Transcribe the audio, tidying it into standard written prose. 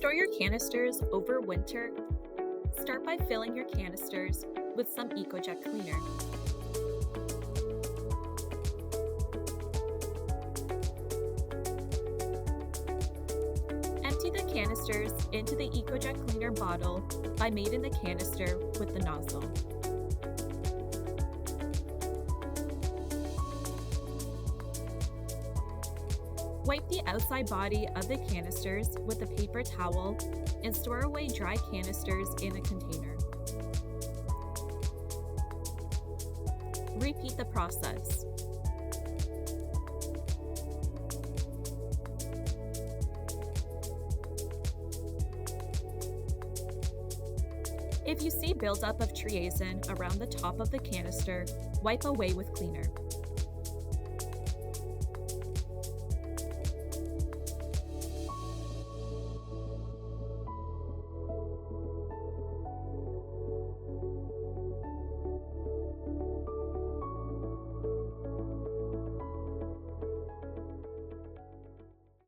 store your canisters over winter, start by filling your canisters with some EcoJect cleaner. Empty the canisters into the EcoJect cleaner bottle by mating the canister with the nozzle. Wipe the outside body of the canisters with a paper towel and store away dry canisters in a container. Repeat the process. If you see buildup of TreeAzin around the top of the canister, wipe away with cleaner.